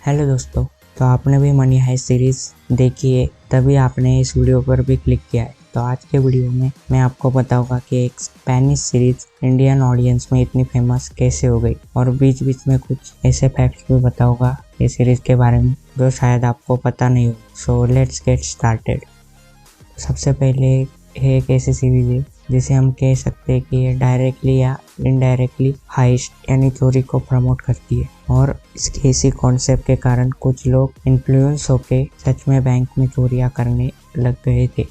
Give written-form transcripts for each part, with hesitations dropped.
Hello दोस्तों, तो आपने भी मनी हाइस्ट सीरीज देखी है, तभी आपने इस वीडियो पर भी क्लिक किया है। तो आज के वीडियो में मैं आपको बताऊंगा कि एक स्पेनिश सीरीज इंडियन ऑडियंस में इतनी फेमस कैसे हो गई, और बीच बीच में कुछ ऐसे फैक्ट्स भी बताऊंगा इस सीरीज के बारे में जो शायद आपको पता नहीं हो। So let's get started. सबसे पहले है एक ऐसी सीरीज है जिसे हम कह सकते हैं कि ये डायरेक्टली या इनडायरेक्टली हाइस्ट यानी चोरी को प्रमोट करती है, और इसके इसी कॉन्सेप्ट के कारण कुछ लोग इन्फ्लुएंस होके सच में बैंक में चोरियां करने लग गए थे।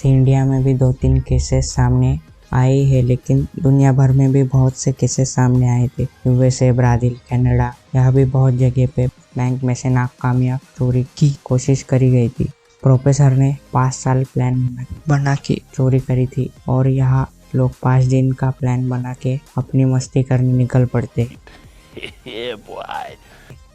इंडिया में भी 2-3 केसेस सामने आए हैं, लेकिन दुनिया भर में भी बहुत से केसेस सामने आए थे। यूएसए, ब्राजील, कनाडा, यहाँ भी बहुत जगह पे बैंक में से नाकामयाब चोरी की कोशिश करी गई थी। प्रोफेसर ने 5 साल प्लान बना के चोरी करी थी, और यहाँ लोग 5 दिन का प्लान बना के अपनी मस्ती करने निकल पड़ते हैं।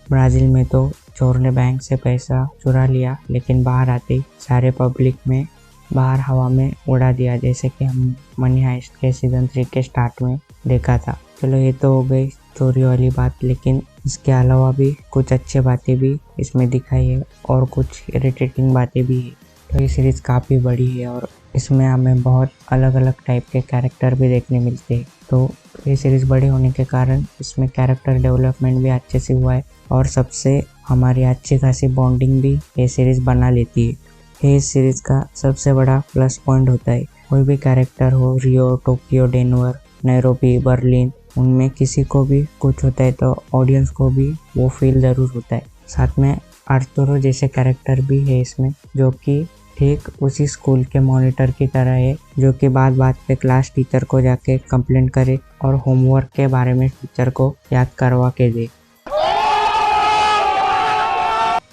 ब्राजील में तो चोर ने बैंक से पैसा चुरा लिया, लेकिन बाहर आते ही सारे पब्लिक में बाहर हवा में उड़ा दिया, जैसे कि हम मनी हाइस्ट के सीजन 3 के स्टार्ट में देखा था। चलो, ये तो हो गई चोरी वाली बात, लेकिन इसके अलावा भी कुछ अच्छी बातें भी इसमें दिखाई है और कुछ इरिटेटिंग बातें भी है। तो ये सीरीज काफ़ी बड़ी है और इसमें हमें बहुत अलग अलग टाइप के कैरेक्टर भी देखने मिलते हैं। तो ये सीरीज बड़े होने के कारण इसमें कैरेक्टर डेवलपमेंट भी अच्छे से हुआ है, और सबसे हमारी अच्छी खासी बॉन्डिंग भी ये सीरीज बना लेती है। ये सीरीज का सबसे बड़ा प्लस पॉइंट होता है, कोई भी कैरेक्टर हो, रियो, टोक्यो, डेनवर, नैरोबी, बर्लिन, उनमें किसी को भी कुछ होता है तो ऑडियंस को भी वो फील ज़रूर होता है। साथ में आर्थुरो जैसे कैरेक्टर भी है इसमें, जो कि ठीक उसी स्कूल के मॉनिटर की तरह है, जो कि बात पे क्लास टीचर को जाके कंप्लेंट करे और होमवर्क के बारे में टीचर को याद करवा के दे।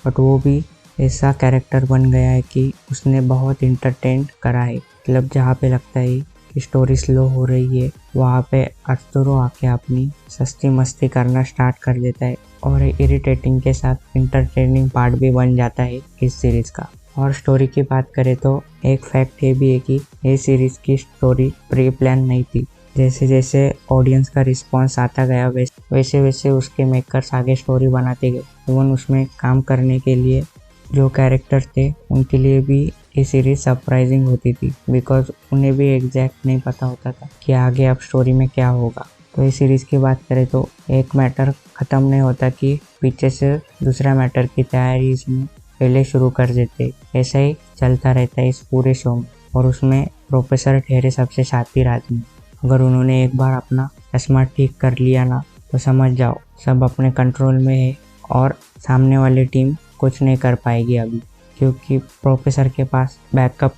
बट वो भी ऐसा कैरेक्टर बन गया है कि उसने बहुत इंटरटेन करा है। मतलब जहाँ पे लगता है कि स्टोरी स्लो हो रही है, वहाँ पे आर्थुरो आके अपनी सस्ती मस्ती करना स्टार्ट कर देता है, और इरिटेटिंग के साथ इंटरटेनिंग पार्ट भी बन जाता है इस सीरीज का। और स्टोरी की बात करें तो एक फैक्ट ये भी है कि ये सीरीज की स्टोरी प्री प्लान नहीं थी। जैसे जैसे ऑडियंस का रिस्पॉन्स आता गया वैसे वैसे उसके मेकर्स आगे स्टोरी बनाते गए। इवन उसमें काम करने के लिए जो कैरेक्टर थे उनके लिए भी ये सीरीज सरप्राइजिंग होती थी, बिकॉज उन्हें भी एग्जैक्ट नहीं पता होता था कि आगे अब स्टोरी में क्या होगा। तो इस सीरीज की बात करें तो एक मैटर ख़त्म नहीं होता कि पीछे से दूसरा मैटर की तैयारी इसमें पहले शुरू कर देते। ऐसा ही चलता रहता है इस पूरे शो में, और उसमें प्रोफेसर ठहरे सबसे शातिर आदमी। अगर उन्होंने एक बार अपना चश्मा ठीक कर लिया ना, तो समझ जाओ सब अपने कंट्रोल में है और सामने वाली टीम कुछ नहीं कर पाएगी अभी, क्योंकि प्रोफेसर के पास बैकअप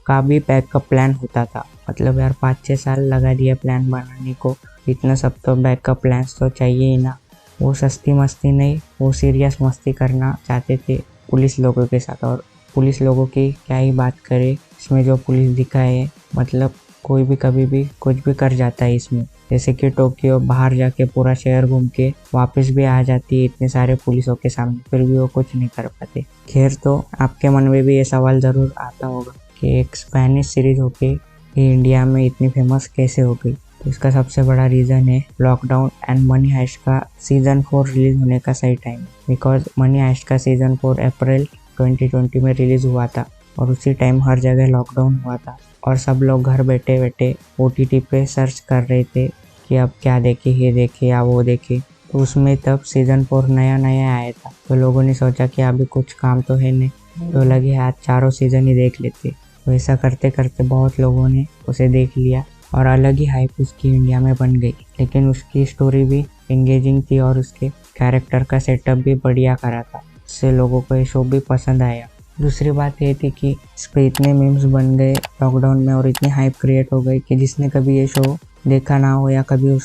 का भी बैकअप प्लान होता था। मतलब यार 5-6 साल लगा दिया प्लान बनाने को, इतना सब तो बैकअप प्लान्स तो चाहिए ही ना। वो सस्ती मस्ती नहीं, वो सीरियस मस्ती करना चाहते थे पुलिस लोगों के साथ। और पुलिस लोगों की क्या ही बात करें, इसमें जो पुलिस दिखाए है, मतलब कोई भी कभी भी कुछ भी कर जाता है इसमें। जैसे कि टोक्यो बाहर जाके पूरा शहर घूम के वापस भी आ जाती है इतने सारे पुलिसों के सामने, फिर भी वो कुछ नहीं कर पाते। खैर, तो आपके मन में भी ये सवाल ज़रूर आता होगा कि एक स्पेनिश सीरीज होके ये इंडिया में इतनी फेमस कैसे हो गई। तो इसका सबसे बड़ा रीज़न है लॉकडाउन एंड मनी हाइस्ट का सीज़न 4 रिलीज़ होने का सही टाइम। बिकॉज मनी हाइस्ट का सीज़न 4 अप्रैल 2020 में रिलीज़ हुआ था, और उसी टाइम हर जगह लॉकडाउन हुआ था, और सब लोग घर बैठे बैठे OTT पे सर्च कर रहे थे कि अब क्या देखे, ये देखे या वो देखे। तो उसमें तब सीज़न 4 नया आया था, तो लोगों ने सोचा कि अभी कुछ काम तो है नहीं, तो लगे आज चारों सीज़न ही देख लेते। तो ऐसा करते करते बहुत लोगों ने उसे देख लिया, और अलग ही हाइप उसकी इंडिया में बन गई। लेकिन उसकी स्टोरी भी एंगेजिंग थी, और उसके कैरेक्टर का सेटअप भी बढ़िया करा था, इससे लोगों को ये शो भी पसंद आया। दूसरी बात ये थी कि इस पर इतने मीम्स बन गए लॉकडाउन में, और इतनी हाइप क्रिएट हो गई कि जिसने कभी ये शो देखा ना हो या कभी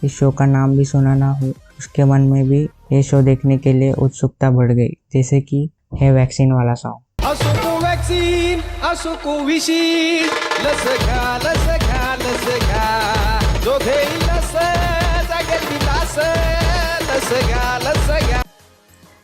इस शो का नाम भी सुना ना हो, उसके मन में भी ये शो देखने के लिए उत्सुकता बढ़ गई। जैसे कि है वैक्सीन वाला सॉन्ग।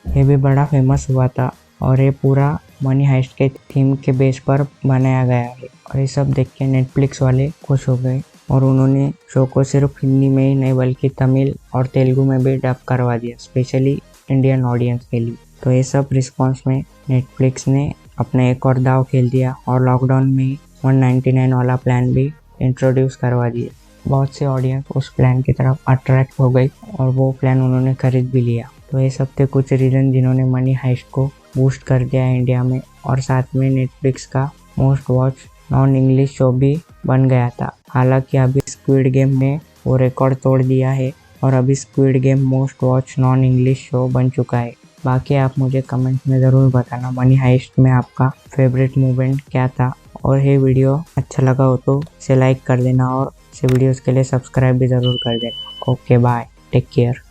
ये भी बड़ा फेमस हुआ था, और ये पूरा मनी हाइस्ट के थीम के बेस पर बनाया गया है, और ये सब देख के नेटफ्लिक्स वाले खुश हो गए, और उन्होंने शो को सिर्फ हिंदी में ही नहीं बल्कि तमिल और तेलुगु में भी डब करवा दिया। स्पेशली इंडियन ऑडियंस के लिए। तो ये सब रिस्पॉन्स में नेटफ्लिक्स ने अपना एक और दाव खेल दिया और लॉकडाउन में 199 वाला प्लान भी इंट्रोड्यूस करवा दिया। बहुत से ऑडियंस उस प्लान की तरफ अट्रैक्ट हो गई और वो प्लान उन्होंने खरीद भी लिया। तो ये सब थे कुछ रीज़न जिन्होंने मनी हाइस्ट को बूस्ट कर दिया है इंडिया में, और साथ में नेटफ्लिक्स का most watch non English show भी बन गया था। हालांकि अभी स्क्विड गेम ने वो रिकॉर्ड तोड़ दिया है और अभी squid game most watch non English show बन चुका है। बाकी आप मुझे कमेंट में ज़रूर बताना मनी हाइस्ट में आपका फेवरेट मूवमेंट क्या था, और ये वीडियो अच्छा लगा हो तो इसे लाइक कर देना और इसे वीडियोस के लिए सब्सक्राइब भी ज़रूर कर देना। Okay bye, take care.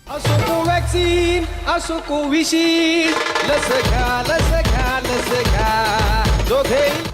असो कोवॅक्सिन असो कोविशील्ड लस घ्या दोघेही